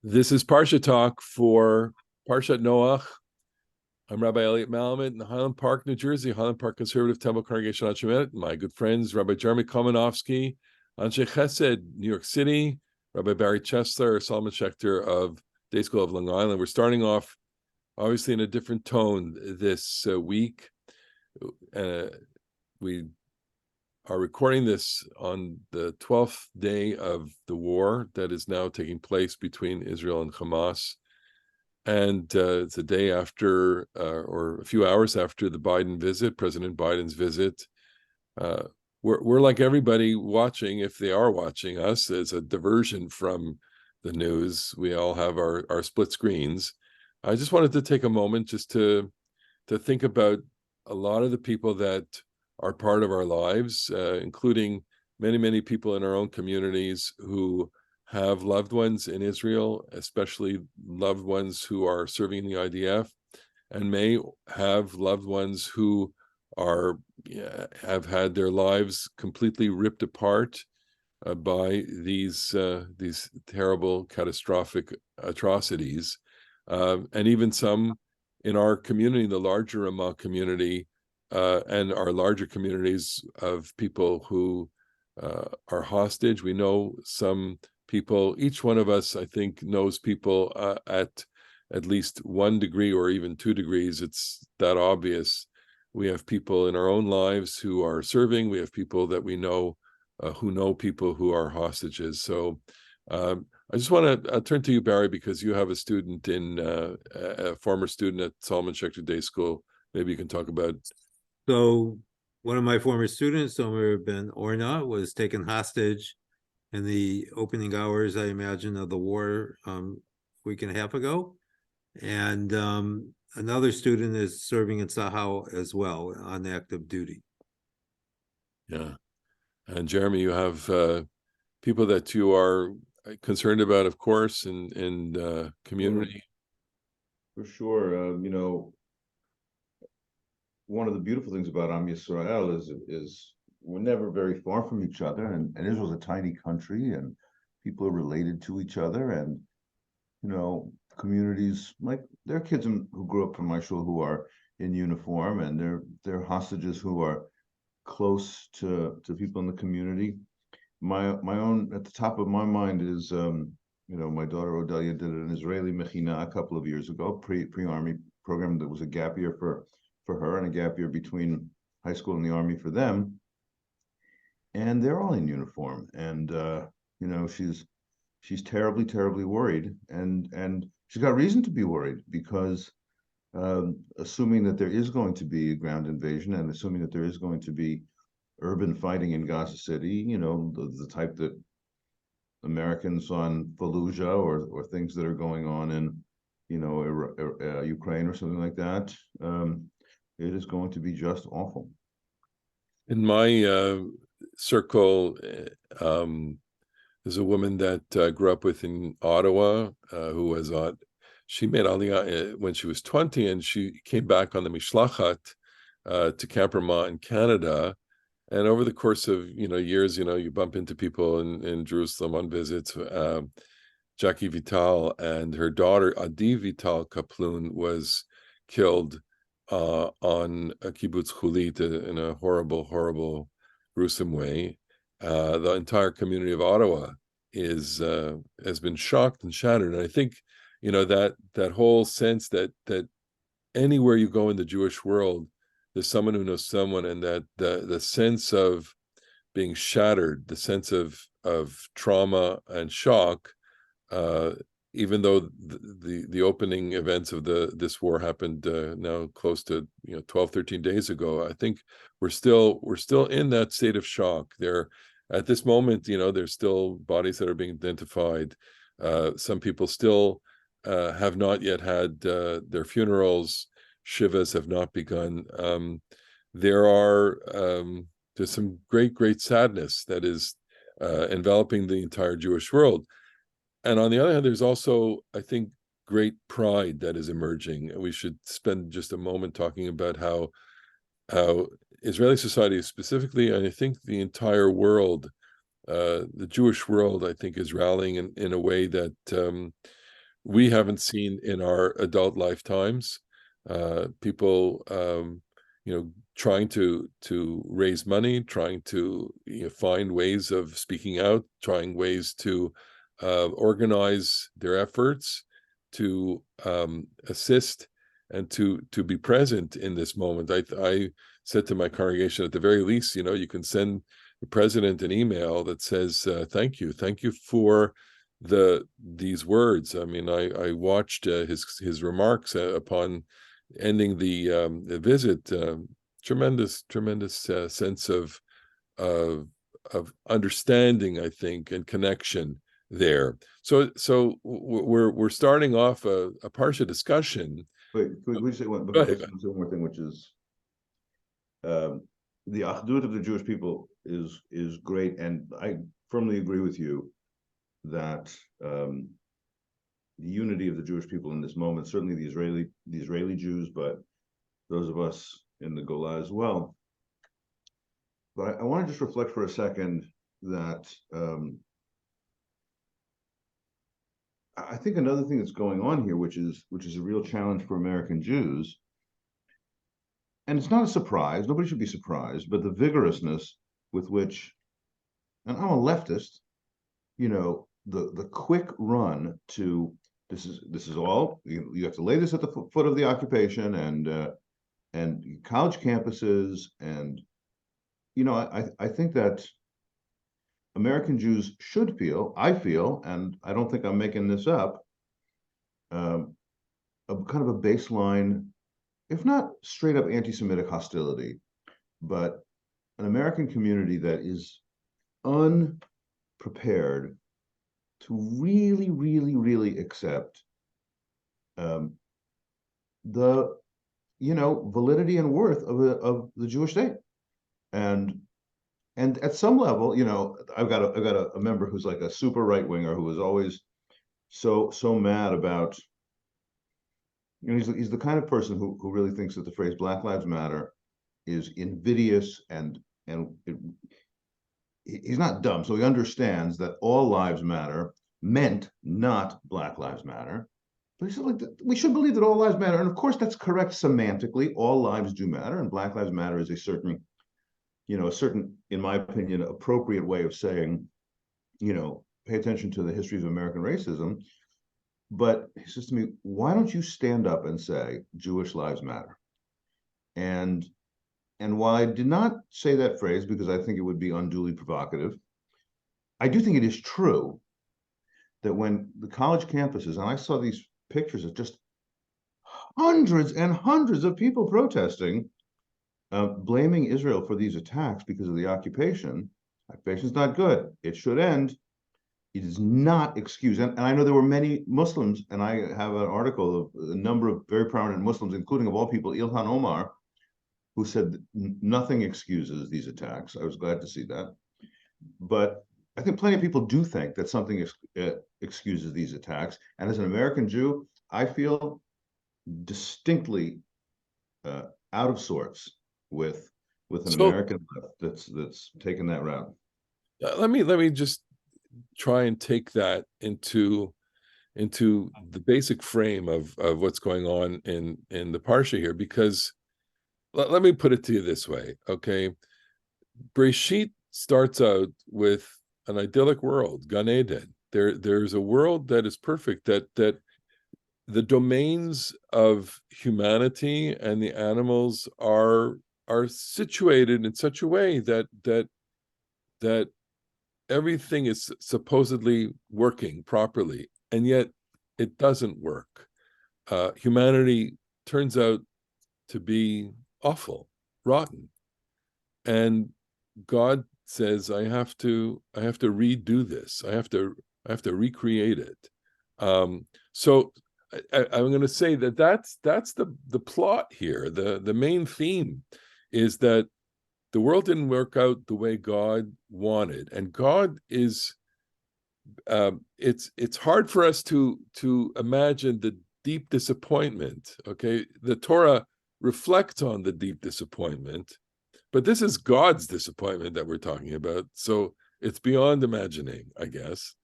This is Parsha Talk for Parasha Noach. I'm Rabbi Elliot Malamed in Highland Park, New Jersey, Highland Park Conservative Temple Congregation on Shemet. My good friends, Rabbi Jeremy Kalmanovsky, Anshe Chesed, New York City, Rabbi Barry Chesler, Solomon Schechter of Day School of Long Island. We're starting off, obviously, in a different tone this week. We are recording this on the 12th day of the war that is now taking place between Israel and Hamas. And it's a day after, or a few hours after the Biden visit, President Biden's visit. We're like everybody watching, if they are watching us, as a diversion from the news. We all have our split screens. I just wanted to take a moment just to think about a lot of the people that are part of our lives, including many people in our own communities who have loved ones in Israel, especially loved ones who are serving in the IDF, and may have loved ones who have had their lives completely ripped apart by these terrible, catastrophic atrocities, and even some in our community, the larger Ramah community, and our larger communities of people who are hostage. We know some people, each one of us, I think, knows people at least 1 degree or even 2 degrees. It's that obvious. We have people in our own lives who are serving. We have people that we know who know people who are hostages. So I just want to turn to you, Barry, because you have a student a former student at Solomon Schechter Day School. Maybe you can talk about. So one of my former students, Omer Ben Orna, was taken hostage in the opening hours, I imagine, of the war a week and a half ago. And another student is serving in Sahau as well on active duty. Yeah. And Jeremy, you have people that you are concerned about, of course, in community. For sure. One of the beautiful things about Am Yisrael is we're never very far from each other, and Israel's a tiny country, and people are related to each other, and communities, like there are kids who grew up from my shul who are in uniform, and they're hostages who are close to people in the community. My own, at the top of my mind is my daughter Odelia did an Israeli mechina a couple of years ago, pre-army program that was a gap year for her and a gap year between high school and the army for them. And they're all in uniform, and she's terribly worried, and she's got reason to be worried because assuming that there is going to be a ground invasion and assuming that there is going to be urban fighting in Gaza City, the type that Americans on Fallujah or things that are going on in, Ukraine or something like that, it is going to be just awful. In my circle, there's a woman that I grew up with in Ottawa who was she made Aliyah when she was 20, and she came back on the Mishlachat to Camp Ramah in Canada. And over the course of years, you bump into people in Jerusalem on visits. Jackie Vital and her daughter Adi Vital Kaplun was killed on a kibbutz Chulit in a horrible, gruesome way. The entire community of Ottawa has been shocked and shattered. And I think that whole sense that anywhere you go in the Jewish world, there's someone who knows someone, and that the sense of being shattered, the sense of trauma and shock, even though the opening events of this war happened now close to 12, 13 days ago, I think we're still in that state of shock. There, at this moment, there's still bodies that are being identified. Some people still have not yet had their funerals. Shivas have not begun. There's some great sadness that is enveloping the entire Jewish world. And on the other hand, there's also, I think, great pride that is emerging. We should spend just a moment talking about how Israeli society specifically, and I think the entire world, the Jewish world, I think, is rallying in a way that we haven't seen in our adult lifetimes. People, trying to raise money, trying to find ways of speaking out, trying ways to organize their efforts to assist and to be present in this moment. I said to my congregation, at the very least, you can send the president an email that says thank you for these words. I mean, I watched his remarks upon ending the visit. Tremendous sense of understanding, I think, and connection there. So we're starting off a Parsha discussion. Wait, could we say one more thing, which is the achdut of the Jewish people is great, and I firmly agree with you that the unity of the Jewish people in this moment, certainly the Israeli Jews, but those of us in the Gola as well. But I want to just reflect for a second that I think another thing that's going on here, which is a real challenge for American Jews, and it's not a surprise, nobody should be surprised, but the vigorousness with which, and I'm a leftist, the quick run to this is all you have to lay this at the foot of the occupation and college campuses, and I think that American Jews should feel, I feel, and I don't think I'm making this up, a kind of a baseline, if not straight up anti-Semitic hostility, but an American community that is unprepared to really, really, really accept the validity and worth of the Jewish state. And at some level, I've got a member who's like a super right winger who is always so mad about, he's the kind of person who really thinks that the phrase Black Lives Matter is invidious, and he's not dumb, so he understands that all lives matter meant not Black Lives Matter. But he said, we should believe that all lives matter, and of course that's correct semantically. All lives do matter, and Black Lives Matter is a certain, in my opinion, appropriate way of saying, pay attention to the histories of American racism. But he says to me, why don't you stand up and say Jewish lives matter? And while I did not say that phrase because I think it would be unduly provocative, I do think it is true that when the college campuses, and I saw these pictures of just hundreds and hundreds of people protesting, blaming Israel for these attacks because of the occupation. Occupation is not good. It should end. It is not excused. And I know there were many Muslims, and I have an article of a number of very prominent Muslims, including of all people, Ilhan Omar, who said nothing excuses these attacks. I was glad to see that. But I think plenty of people do think that something excuses these attacks. And as an American Jew, I feel distinctly out of sorts with an American left that's taken that route. Let me just try and take that into the basic frame of what's going on in the Parsha here, because let me put it to you this way, okay? Breshit starts out with an idyllic world, Gan Eden. There's a world that is perfect, that the domains of humanity and the animals are situated in such a way that everything is supposedly working properly, and yet it doesn't work. Humanity turns out to be awful, rotten, and God says, I have to redo this. I have to recreate it. So I'm going to say that's the plot here. The main theme is that the world didn't work out the way God wanted, and God is. It's hard for us to imagine the deep disappointment. Okay, the Torah reflects on the deep disappointment, but this is God's disappointment that we're talking about. So it's beyond imagining, I guess.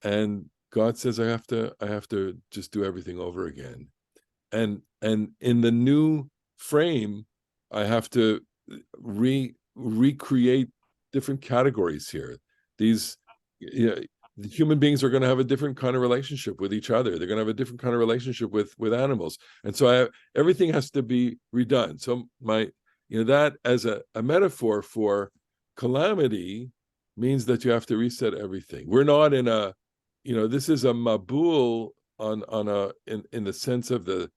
And God says I have to just do everything over again. And in the new frame, I have to recreate different categories here. These the human beings are going to have a different kind of relationship with each other. They're going to have a different kind of relationship with animals, and so everything has to be redone. So that as a metaphor for calamity means that you have to reset everything. We're not in a, this is a mabul in the sense of the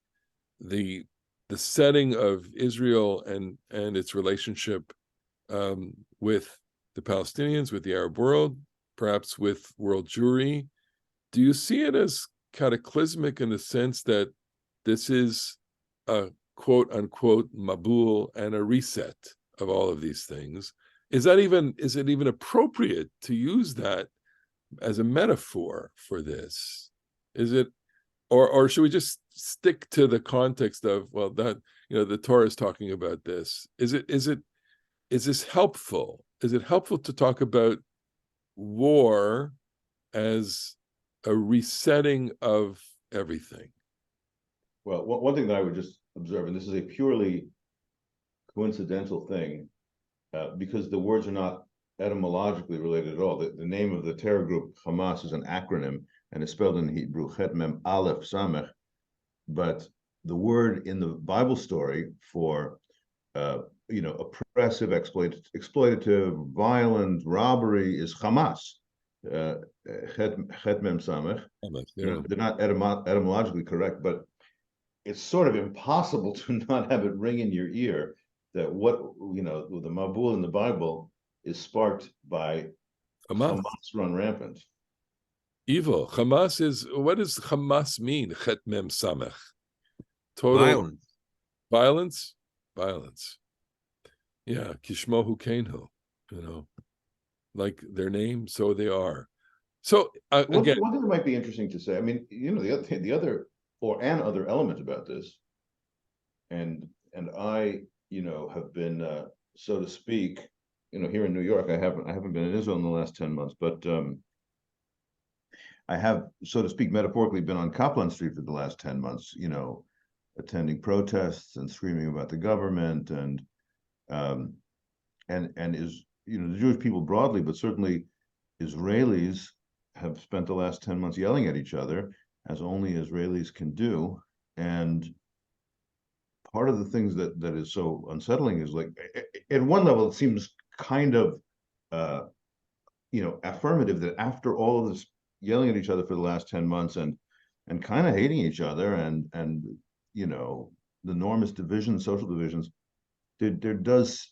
setting of Israel and its relationship with the Palestinians, with the Arab world, perhaps with world Jewry. Do you see it as cataclysmic in the sense that this is a quote unquote mabul and a reset of all of these things? Is it even appropriate to use that as a metaphor for this? Is it, or should we just stick to the context of, well, that, the Torah is talking about this? Is this helpful? Is it helpful to talk about war as a resetting of everything? Well, one thing that I would just observe, and this is a purely coincidental thing, because the words are not etymologically related at all. The name of the terror group Hamas is an acronym, and it's spelled in Hebrew Chet Mem Aleph Samech. But the word in the Bible story for oppressive, exploitative, violent robbery is Hamas. Chet Mem Samech. They're not etymologically correct, but it's sort of impossible to not have it ring in your ear that what the Mabul in the Bible is sparked by Hamas run rampant. Evil. Hamas is, what does Hamas mean? Chet Mem Samech. Total violence. Yeah, Kishmohu Kenhu. Like their name, so they are. So again, one thing that might be interesting to say. I mean, the other element about this, and I, have been, so to speak, here in New York. I haven't been in Israel in the last 10 months, but I have, so to speak, metaphorically been on Kaplan Street for the last 10 months, attending protests and screaming about the government and is, the Jewish people broadly, but certainly Israelis have spent the last 10 months yelling at each other, as only Israelis can do. And part of the things that is so unsettling is, like, at one level, it seems kind of, affirmative that after all of this yelling at each other for the last 10 months and kind of hating each other and the enormous divisions, social divisions, there does,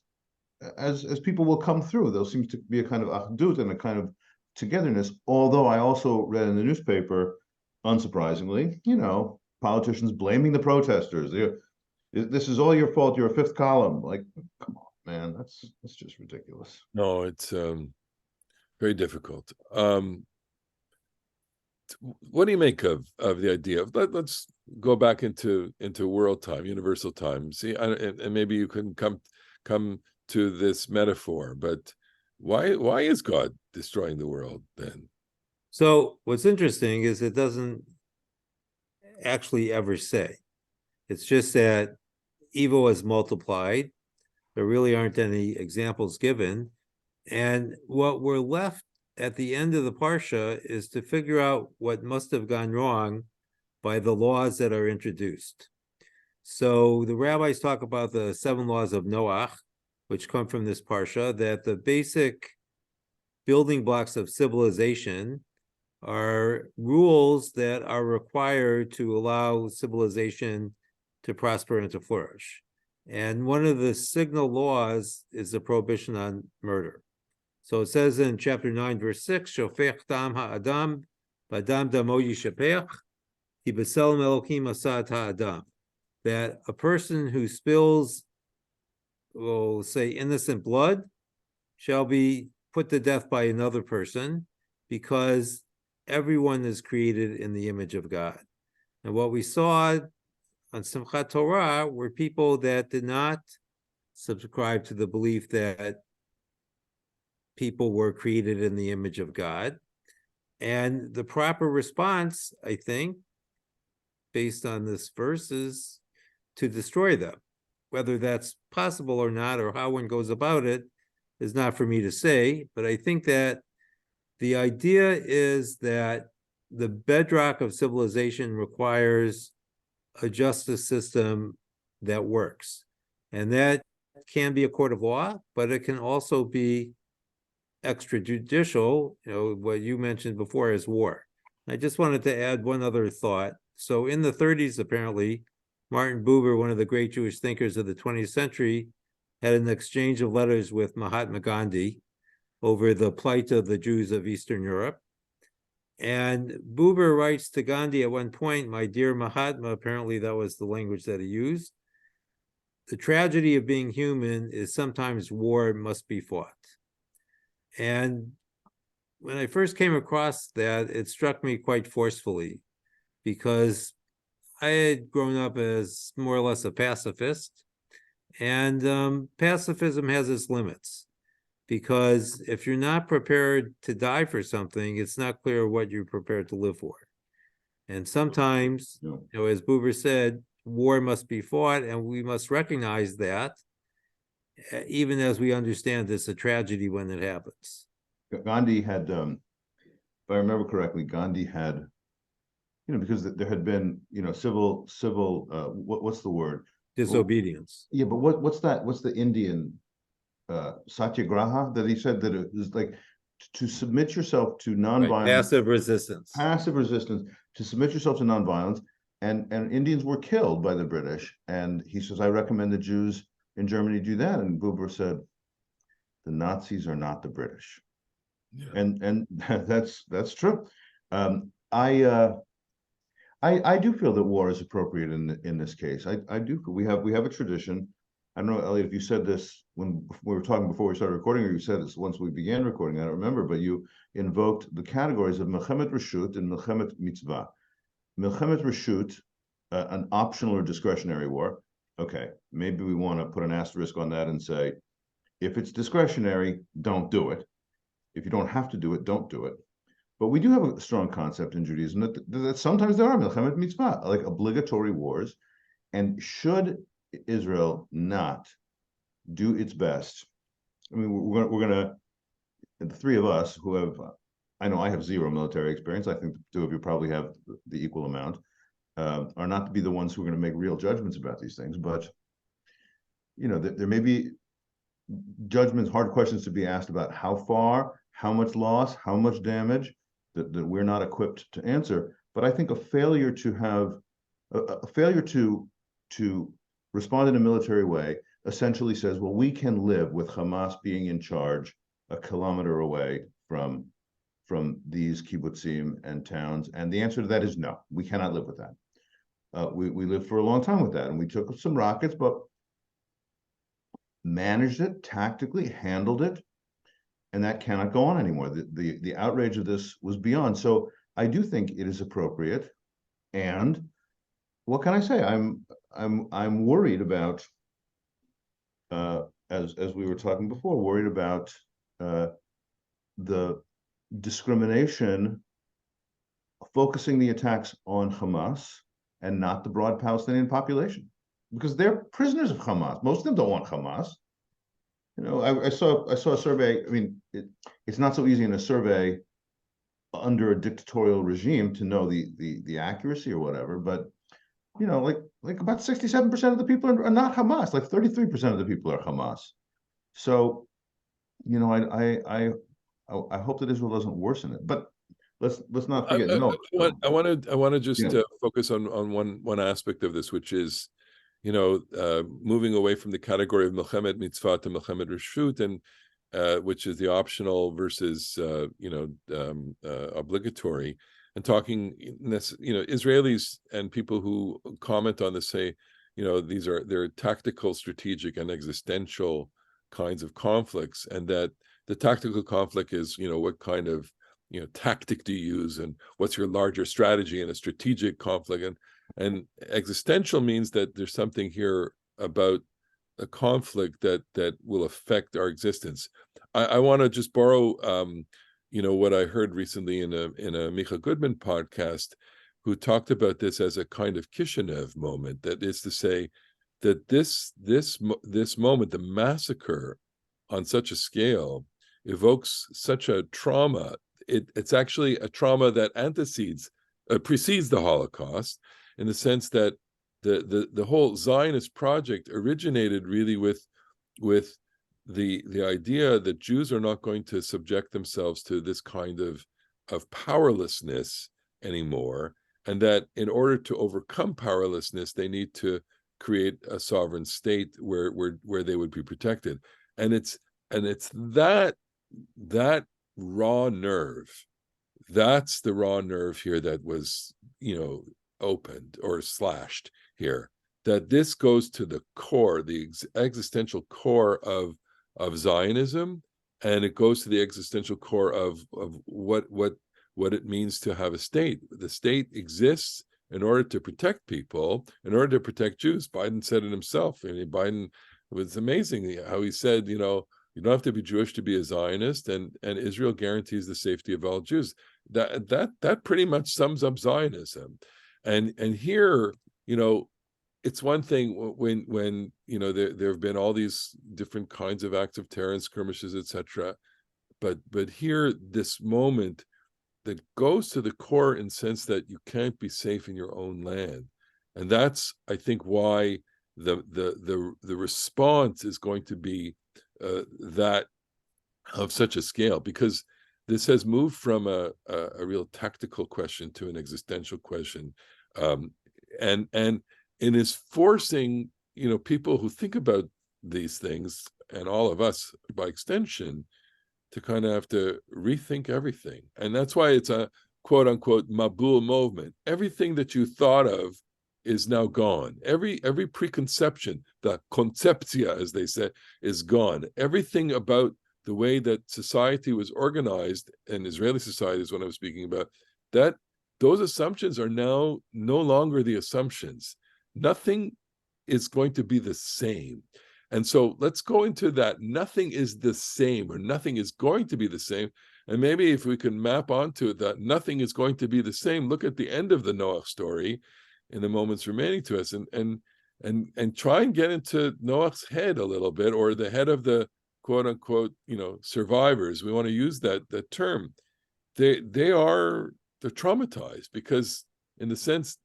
as people will come through, there seems to be a kind of achdut and a kind of togetherness. Although I also read in the newspaper, unsurprisingly, politicians blaming the protesters. This is all your fault. You're a fifth column. Like, come on, man, that's just ridiculous. No, it's very difficult. What do you make of the idea of, let's go back into world time, universal time? See, and maybe you can come to this metaphor, but why is God destroying the world then? So what's interesting is it doesn't actually ever say. It's just that evil is multiplied. There really aren't any examples given. And what we're left at the end of the Parsha is to figure out what must have gone wrong by the laws that are introduced. So the rabbis talk about the 7 laws of Noach, which come from this Parsha, that the basic building blocks of civilization are rules that are required to allow civilization to prosper and to flourish. And one of the signal laws is the prohibition on murder. So it says in chapter 9, verse 6, Shofech dam ha'adam, b'adam damo yishapech, ki b'selem Elokim asad ha'adam. That a person who spills, we'll say, innocent blood shall be put to death by another person, because everyone is created in the image of God. And what we saw on Simchat Torah were people that did not subscribe to the belief that people were created in the image of God. And the proper response, I think, based on this verse, is to destroy them. Whether that's possible or not, or how one goes about it, is not for me to say. But I think that the idea is that the bedrock of civilization requires a justice system that works. And that can be a court of law, but it can also be extrajudicial, what you mentioned before as war. I just wanted to add one other thought. So in the 30s, apparently, Martin Buber, one of the great Jewish thinkers of the 20th century, had an exchange of letters with Mahatma Gandhi over the plight of the Jews of Eastern Europe. And Buber writes to Gandhi at one point, "My dear Mahatma," apparently that was the language that he used, "the tragedy of being human is sometimes war must be fought." And when I first came across that, it struck me quite forcefully, because I had grown up as more or less a pacifist, and pacifism has its limits, because if you're not prepared to die for something, it's not clear what you're prepared to live for. And sometimes, as Buber said, war must be fought, and we must recognize that, even as we understand it's a tragedy when it happens. Gandhi had, if I remember correctly, Gandhi had, because there had been, civil, what's the word? Disobedience. Yeah, but what's that? What's the Indian satyagraha that he said that it is like to submit yourself to nonviolence, right. Passive resistance, to submit yourself to nonviolence, and Indians were killed by the British. And he says, I recommend the Jews in Germany do that. And Buber said, the Nazis are not the British. Yeah. And that's true. I do feel that war is appropriate in this case. I do. We have a tradition. I don't know, Elliot, if you said this when we were talking before we started recording, or you said this once we began recording, I don't remember, but you invoked the categories of Milchemet Reshut and Milchemet Mitzvah. Milchemet Reshut, an optional or discretionary war. Okay, maybe we want to put an asterisk on that and say, if it's discretionary, don't do it. If you don't have to do it, don't do it. But we do have a strong concept in Judaism that sometimes there are Milchemet Mitzvah, like obligatory wars. And should Israel not do its best, I mean, we're gonna, the three of us who have, I know I have zero military experience, I think the two of you probably have the equal amount, are not to be the ones who are going to make real judgments about these things, but there may be judgments, hard questions to be asked about how far, how much loss, how much damage that we're not equipped to answer. But I think a failure to have a failure to respond in a military way essentially says, well, we can live with Hamas being in charge a kilometer away from these kibbutzim and towns. And the answer to that is no, we cannot live with that. We lived for a long time with that, and we took some rockets, but managed it tactically, handled it, and that cannot go on anymore. The outrage of this was beyond. So I do think it is appropriate. And what can I say? I'm worried about, as we were talking before, worried about the discrimination, focusing the attacks on Hamas and not the broad Palestinian population, because they're prisoners of Hamas. Most of them don't want Hamas. I saw a survey. I mean, it's not so easy in a survey under a dictatorial regime to know the accuracy or whatever, but like about 67% of the people are not Hamas. Like 33% of the people are Hamas. So, I hope that Israel doesn't worsen it. But let's not forget. I want to just focus on one aspect of this, which is, moving away from the category of Milchemet Mitzvah to Milchemet Reshut, and which is the optional versus obligatory, and talking, Israelis and people who comment on this say, they're tactical, strategic, and existential kinds of conflicts, and that the tactical conflict is, what kind of tactic do you use, and what's your larger strategy, and a strategic conflict, and existential means that there's something here about a conflict that will affect our existence. I want to just borrow what I heard recently in a Micha Goodman podcast, who talked about this as a kind of Kishinev moment. That is to say, that this moment, the massacre on such a scale, evokes such a trauma. It's actually a trauma that precedes the Holocaust, in the sense that the whole Zionist project originated really with the idea that Jews are not going to subject themselves to this kind of powerlessness anymore, and that in order to overcome powerlessness, they need to create a sovereign state where they would be protected. And it's that raw nerve, that's the raw nerve here that was opened or slashed here, that this goes to the core, the existential core of Zionism, and it goes to the existential core of what it means to have a state. The state exists in order to protect people, in order to protect Jews. Biden said it himself. I mean, Biden, it was amazing how he said, you don't have to be Jewish to be a Zionist, and Israel guarantees the safety of all Jews. That pretty much sums up Zionism. And here, it's one thing when there have been all these different kinds of acts of terror and skirmishes, etc. But here, this moment that goes to the core, in the sense that you can't be safe in your own land, and that's, I think, why the response is going to be that of such a scale, because this has moved from a real tactical question to an existential question, and it is forcing people who think about these things, and all of us by extension, to kind of have to rethink everything. And that's why it's a quote unquote Mabul movement. Everything that you thought of is now gone. Every preconception, the conceptia, as they say, is gone. Everything about the way that society was organized, and Israeli society is what I was speaking about, that those assumptions are now no longer the assumptions. Nothing is going to be the same. And so let's go into that. Nothing is the same, or nothing is going to be the same. And maybe if we can map onto it, that nothing is going to be the same, look at the end of the Noach story in the moments remaining to us, and try and get into Noach's head a little bit, or the head of the quote unquote, survivors. We want to use that term. They're traumatized, because in the sense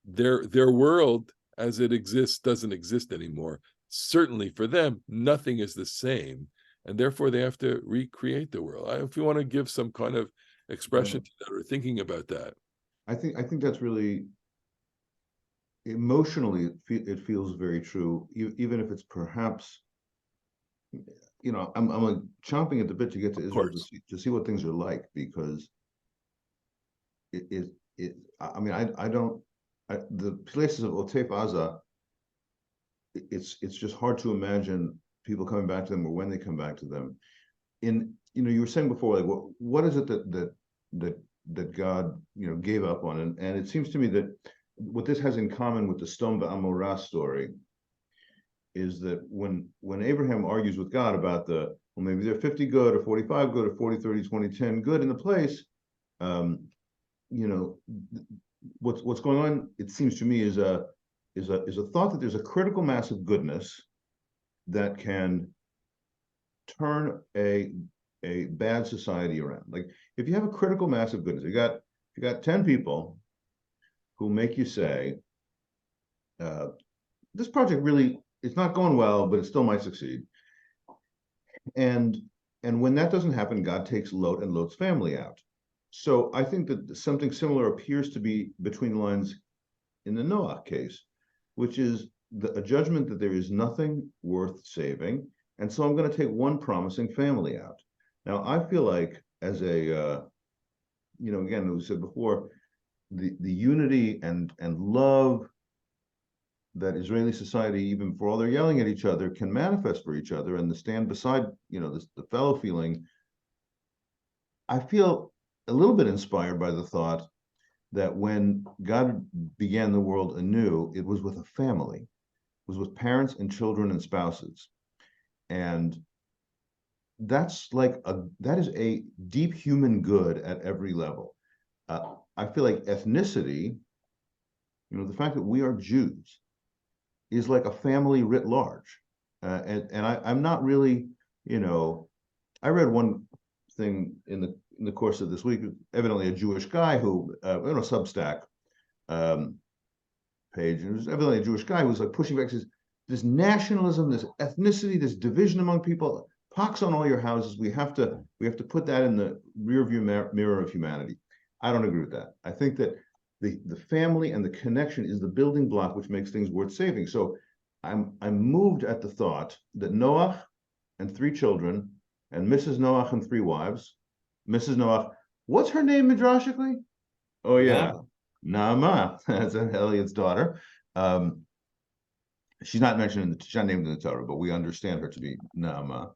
their world as it exists doesn't exist anymore. Certainly for them, nothing is the same, and therefore they have to recreate the world. If you want to give some kind of expression to that, or thinking about that. I think that's really, emotionally, it feels very true, even if it's perhaps, I'm like chomping at the bit to get to Israel to see what things are like, because the places of Otef Aza, it's just hard to imagine people coming back to them, or when they come back to them. You were saying before, like, what is it that God gave up on, and it seems to me that what this has in common with the Sdom v'Amorah story is that when Abraham argues with God about maybe they're 50 good, or 45 good, or 40, 30, 20, 10 good in the place, what's going on, it seems to me, is a thought that there's a critical mass of goodness that can turn a bad society around. Like, if you have a critical mass of goodness, you got 10 people who make you say, this project really, it's not going well, but it still might succeed. And when that doesn't happen, God takes Lot and Lot's family out. So I think that something similar appears to be between the lines in the Noach case, which is a judgment that there is nothing worth saving, and so I'm going to take one promising family out. Now, I feel like, as a, again, we said before, the unity and love that Israeli society, even for all they're yelling at each other, can manifest for each other, and the stand beside, the fellow feeling. I feel a little bit inspired by the thought that when God began the world anew, it was with a family. It was with parents and children and spouses. And that's like that is a deep human good at every level. I feel like ethnicity, the fact that we are Jews is like a family writ large. And I'm not really, I read one thing in the course of this week, evidently a Jewish guy who, Substack page, it was evidently a Jewish guy who was like pushing back, says, this nationalism, this ethnicity, this division among people, pox on all your houses. We have to put that in the rearview mirror of humanity. I don't agree with that. I think that the family and the connection is the building block which makes things worth saving. So I'm moved at the thought that Noach and 3 children and Mrs. Noach and 3 wives. Mrs. Noach, what's her name midrashically? Oh yeah, Naamah. That's Elliot's daughter. She's not mentioned she's not named in the Torah, but we understand her to be Naamah.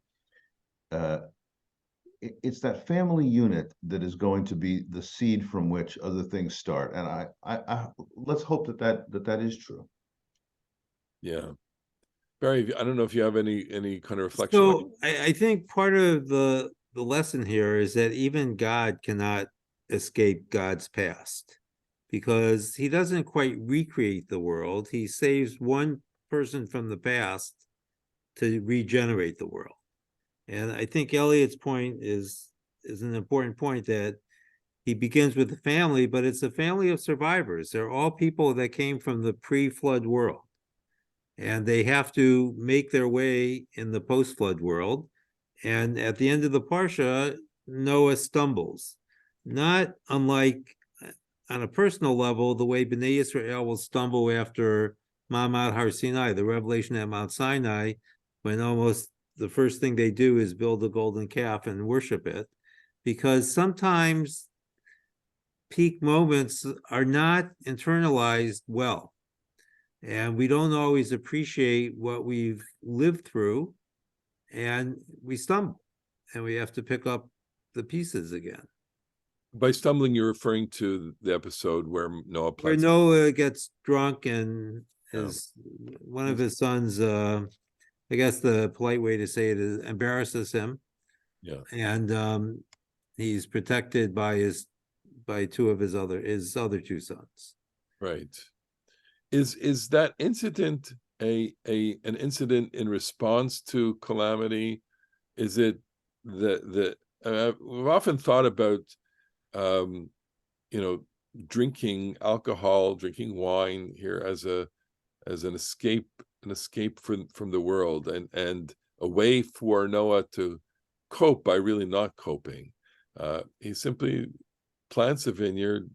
It's that family unit that is going to be the seed from which other things start, and I let's hope that is true. Yeah. Barry, I don't know if you have any kind of reflection. So I think part of the lesson here is that even God cannot escape God's past, because he doesn't quite recreate the world. He saves one person from the past to regenerate the world. And I think Elliot's point is an important point, that he begins with the family, but it's a family of survivors. They're all people that came from the pre-flood world, and they have to make their way in the post-flood world. And at the end of the Parsha, Noah stumbles, not unlike on a personal level, the way Bnei Israel will stumble after Ma'amad Har Sinai, the revelation at Mount Sinai, when almost the first thing they do is build a golden calf and worship it, because sometimes peak moments are not internalized well, and we don't always appreciate what we've lived through, and we stumble, and we have to pick up the pieces again. By stumbling, you're referring to the episode where Noah Where Noah gets drunk and one of his sons, I guess the polite way to say it is, embarrasses him. Yeah. And he's protected by 2 of his other 2 sons. Right. Is that incident an incident in response to calamity? Is it we've often thought about drinking alcohol, drinking wine here as an escape from the world, and a way for Noah to cope by really not coping. He simply plants a vineyard,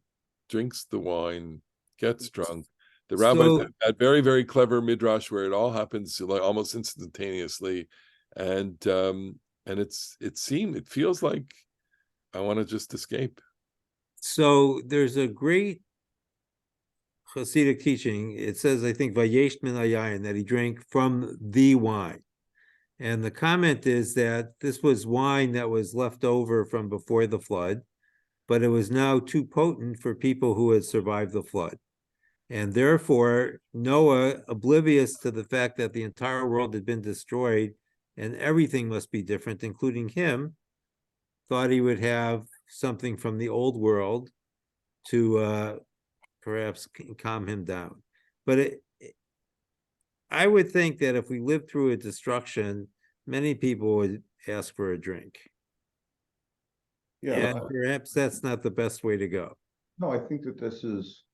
drinks the wine, gets drunk. The rabbis have that very, very clever midrash where it all happens like almost instantaneously, and it feels like I want to just escape. So there's a great Hasidic teaching. It says, I think, Vayesh min hayayin, that he drank from the wine. And the comment is that this was wine that was left over from before the flood, but it was now too potent for people who had survived the flood. And therefore, Noah, oblivious to the fact that the entire world had been destroyed and everything must be different, including him, thought he would have something from the old world to perhaps calm him down. But I would think that if we lived through a destruction, many people would ask for a drink. Yeah, and perhaps that's not the best way to go. No, I think that this is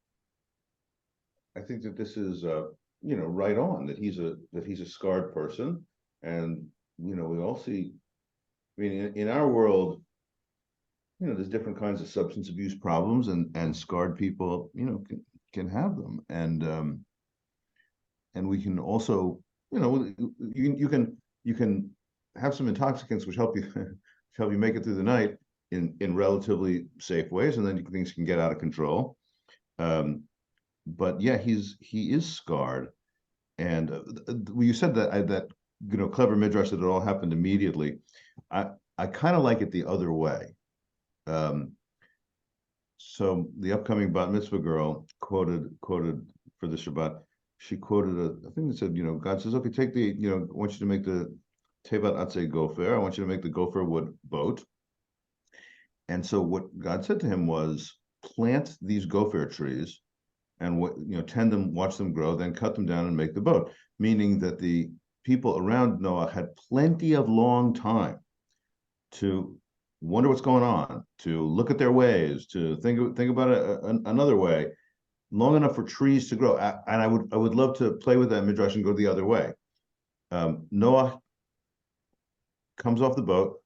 right on, that he's a scarred person, and we all see. I mean, in our world, there's different kinds of substance abuse problems, and scarred people, can have them, and we can also, you can have some intoxicants which help you make it through the night in relatively safe ways, and then things can get out of control. But yeah, he is scarred, and you said that clever midrash that it all happened immediately. I kind of like it the other way. So the upcoming bat mitzvah girl quoted for the Shabbat. She quoted a thing that said, God says, okay, take I want you to tevat atzei gofer. I want you to make the gopher wood boat. And so what God said to him was, plant these gopher trees and tend them, watch them grow, then cut them down and make the boat. Meaning that the people around Noah had plenty of long time to wonder what's going on, to look at their ways, to think about it another way, long enough for trees to grow. And I would love to play with that midrash and go the other way. Noah comes off the boat,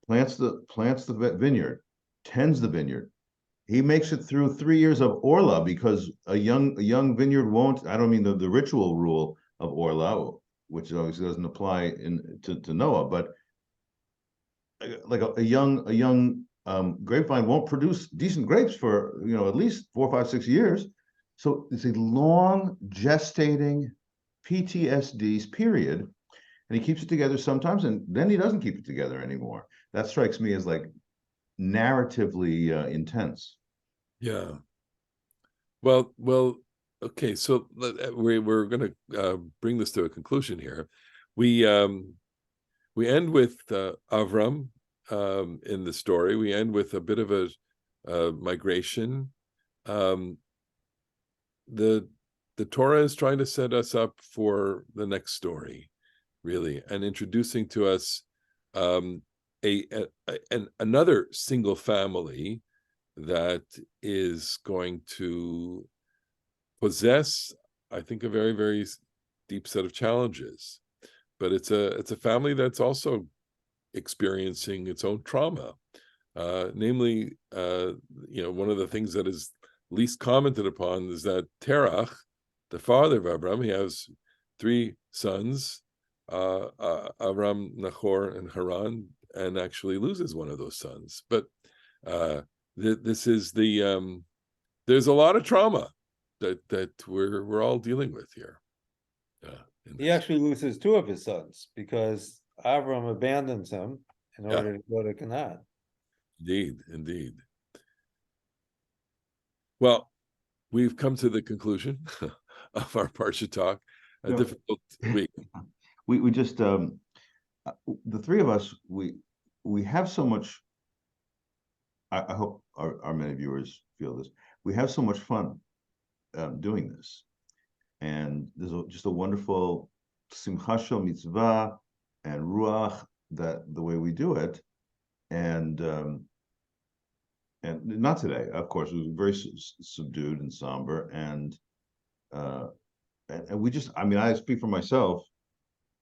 plants the vineyard, tends the vineyard. He makes it through 3 years of Orla, because a young vineyard won't. I don't mean the ritual rule of Orla, which obviously doesn't apply to Noah, but like a young grapevine won't produce decent grapes for at least 4, 5, 6 years. So it's a long gestating PTSD period, and he keeps it together sometimes, and then he doesn't keep it together anymore. That strikes me as like narratively intense. Yeah. Well, okay. So we're going to bring this to a conclusion here. We end with Avram in the story. We end with a bit of a migration. The Torah is trying to set us up for the next story, really, and introducing to us another single family that is going to possess, I think, a very, very deep set of challenges. But it's a family that's also experiencing its own trauma. Namely, one of the things that is least commented upon is that Terach, the father of Avram, he has 3 sons, Avram, Nahor, and Haran, and actually loses one of those sons. But this is there's a lot of trauma that we're all dealing with here. He actually loses 2 of his sons because Avram abandons him in order to go to Canaan. Indeed. Well, we've come to the conclusion of our Parsha Talk. A difficult week. We just the 3 of us, we have so much. I hope our many viewers feel this. We have so much fun doing this, and there's just a wonderful simcha shel mitzvah and ruach that the way we do it, and not today, of course. It was very subdued and somber, and we just, I speak for myself.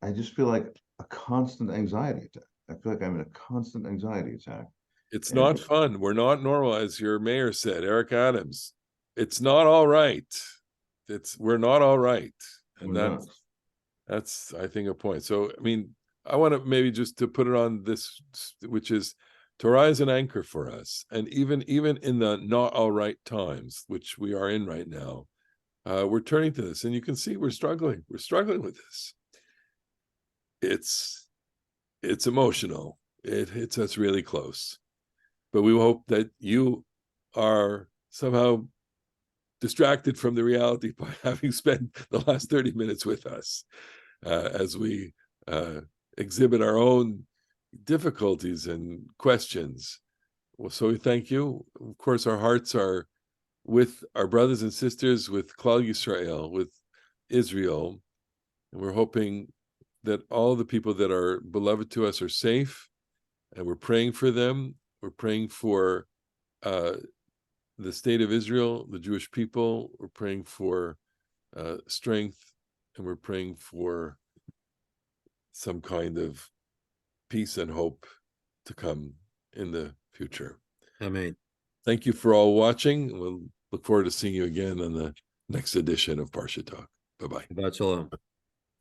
I just feel like a constant anxiety attack. I feel like I'm in a constant anxiety attack. It's not fun. We're not normal, as your mayor said, Eric Adams. It's not all right. We're not all right, and that's I think a point. So I want to maybe just to put it on this, which is Torah is an anchor for us, and even in the not all right times, which we are in right now, we're turning to this, and you can see we're struggling. We're struggling with this. It's emotional. It hits us really close. But we hope that you are somehow distracted from the reality by having spent the last 30 minutes with us as we exhibit our own difficulties and questions. Well, so we thank you. Of course, our hearts are with our brothers and sisters, with Klal Yisrael, with Israel, and we're hoping that all the people that are beloved to us are safe, and we're praying for them. We're praying for the state of Israel, the Jewish people. We're praying for strength, and we're praying for some kind of peace and hope to come in the future. Amen. Thank you for all watching. We'll look forward to seeing you again on the next edition of Parsha Talk. Bye-bye. Shabbat Shalom.